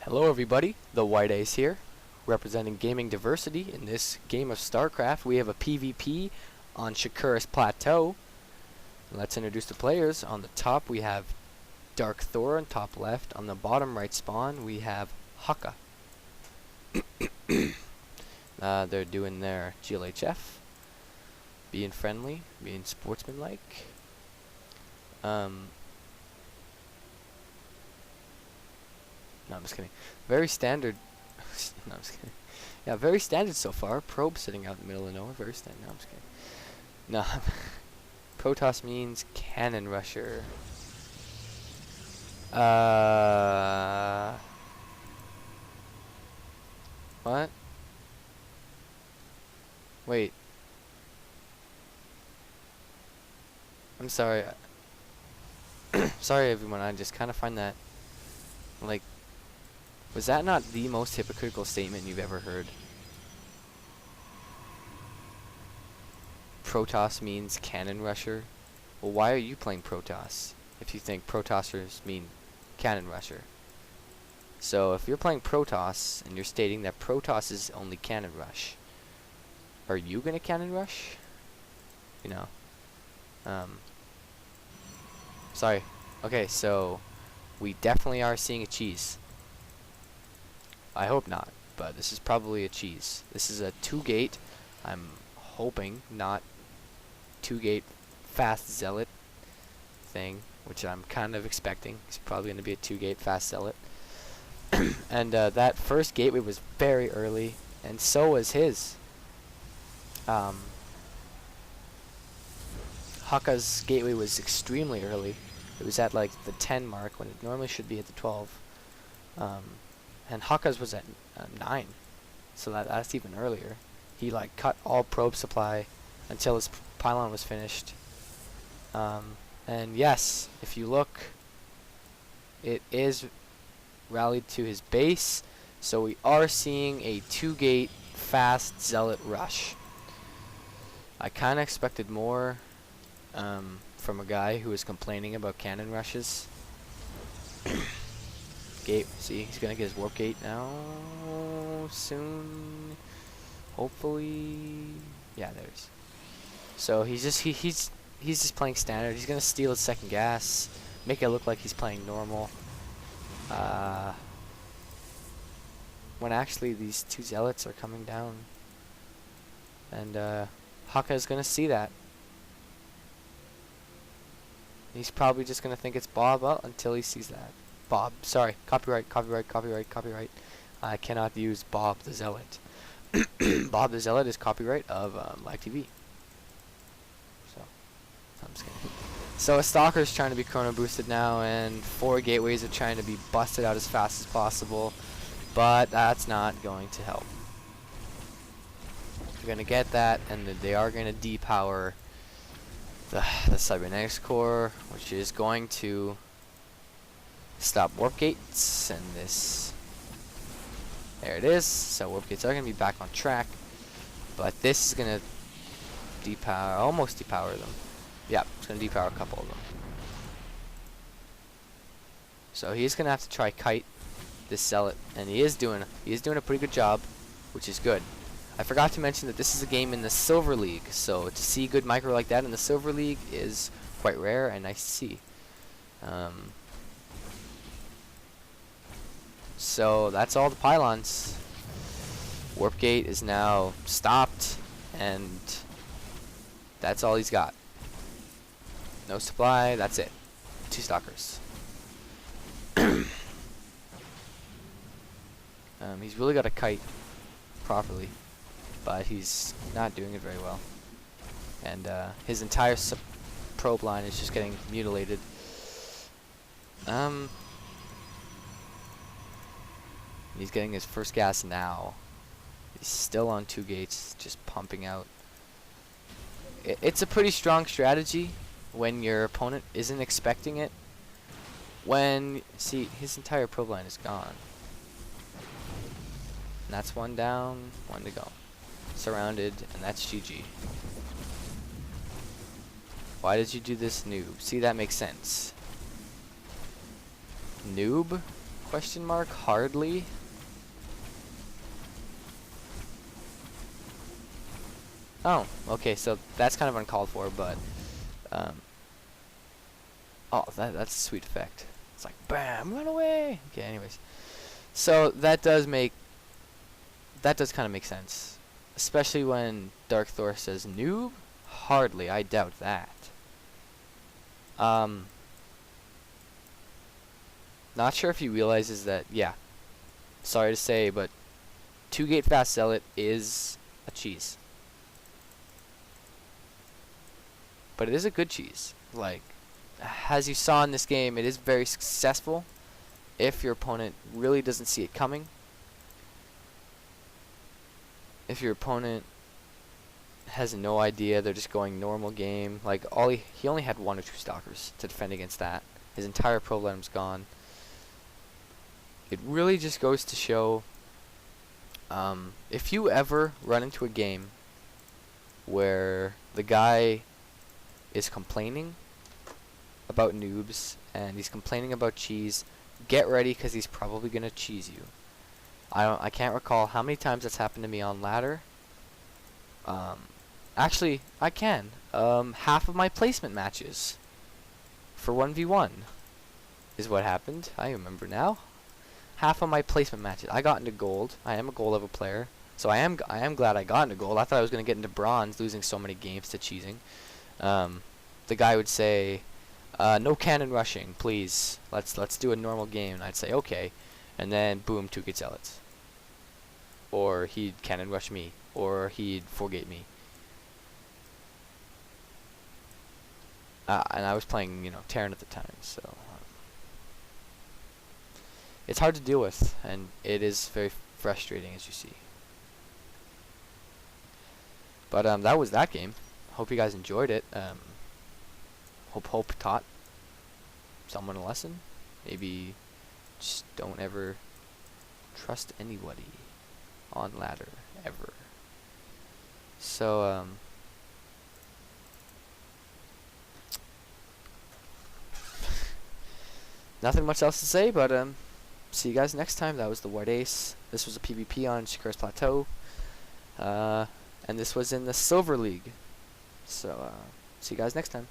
Hello everybody, the White Ace here, representing gaming diversity. In this game of StarCraft, we have a PvP on Shakura's Plateau. Let's introduce the players. On the top we have Darkthor on top left. On the bottom right spawn we have Hukka. They're doing their GLHF, being friendly, being sportsmanlike. No, I'm just kidding. Very standard. No, I'm just kidding. Yeah, very standard so far. Probe sitting out in the middle of nowhere. Very standard. No, I'm just kidding. No. Protoss means cannon rusher. What? Wait. I'm sorry. Sorry, everyone. I just kind of find that, like, was that not the most hypocritical statement you've ever heard? Protoss means cannon rusher. Well, why are you playing Protoss if you think Protossers mean cannon rusher? So if you're playing Protoss and you're stating that Protoss is only cannon rush, are you gonna cannon rush? You know. Sorry. Okay, so we definitely are seeing a cheese. I hope not, but this is probably a cheese. This is a 2-gate. I'm hoping not 2-gate fast zealot thing, which I'm kind of expecting. It's probably going to be a 2-gate fast zealot. And that first gateway was very early, and so was his. Hukka's gateway was extremely early. It was at like the 10 mark when it normally should be at the 12. And Hukka's was at 9, so that's even earlier. He like cut all probe supply until his pylon was finished. And yes, if you look, it is rallied to his base, so we are seeing a 2-gate fast zealot rush. I kind of expected more from a guy who was complaining about cannon rushes. Gate, see, he's gonna get his warp gate now soon, hopefully. Yeah, there's. So he's just playing standard. He's gonna steal his second gas, make it look like he's playing normal. When actually these two zealots are coming down, and Hukka is gonna see that. He's probably just gonna think it's Bob until he sees that. Bob, sorry, copyright. I cannot use Bob the Zealot. Bob the Zealot is copyright of Live TV. So, I'm just kidding. So a Stalker's trying to be chrono boosted now, and 4 gateways are trying to be busted out as fast as possible, but that's not going to help. They're gonna get that, and they are gonna depower the cybernetics core, which is going to stop warp gates, and this, there it is. So warp gates are going to be back on track, but this is going to depower, almost depower them. Yeah, it's going to depower a couple of them. So he's going to have to try kite this zealot, and he is doing a pretty good job, which is good. I forgot to mention that this is a game in the Silver League, so to see good micro like that in the Silver League is quite rare and nice to see. So that's all the pylons. Warp gate is now stopped, and that's all he's got. No supply, that's it. 2 stalkers. He's really got to kite properly, but he's not doing it very well. And his entire probe line is just getting mutilated. He's getting his first gas now. He's still on 2 gates, just pumping out. It's a pretty strong strategy when your opponent isn't expecting it. See, his entire probe line is gone. And that's 1 down, 1 to go. Surrounded, and that's GG. Why did you do this, noob? See, that makes sense. Noob? Question mark? Hardly. Oh, okay, so that's kind of uncalled for, but oh, that's a sweet effect. It's like bam, run away. Okay, anyways. So that does kind of make sense. Especially when Darkthor says noob? Hardly, I doubt that. Not sure if he realizes that, yeah. Sorry to say, but 2-gate fast zealot is a cheese. But it is a good cheese. Like, as you saw in this game, it is very successful if your opponent really doesn't see it coming. If your opponent has no idea, they're just going normal game. Like, he only had 1 or 2 stalkers to defend against that. His entire problem's gone. It really just goes to show, if you ever run into a game where the guy is complaining about noobs and he's complaining about cheese, get ready, because he's probably gonna cheese you. I can't recall how many times that's happened to me on ladder. Actually, I can. Half of my placement matches for 1v1 is what happened. I remember now. Half of my placement matches, I got into gold. I am a gold level player, so I am glad I got into gold. I thought I was gonna get into bronze, losing so many games to cheesing. The guy would say, "No cannon rushing, please. Let's do a normal game." And I'd say, "Okay," and then boom, 2-gate zealots. Or he'd cannon rush me, or he'd 4-gate me. And I was playing, Terran at the time, so it's hard to deal with, and it is very frustrating, as you see. But that was that game. Hope you guys enjoyed it. Hope taught someone a lesson. Maybe just don't ever trust anybody on ladder ever. So nothing much else to say, but see you guys next time. That was the White Ace. This was a PvP on Shakur's Plateau. And this was in the Silver League. So, see you guys next time.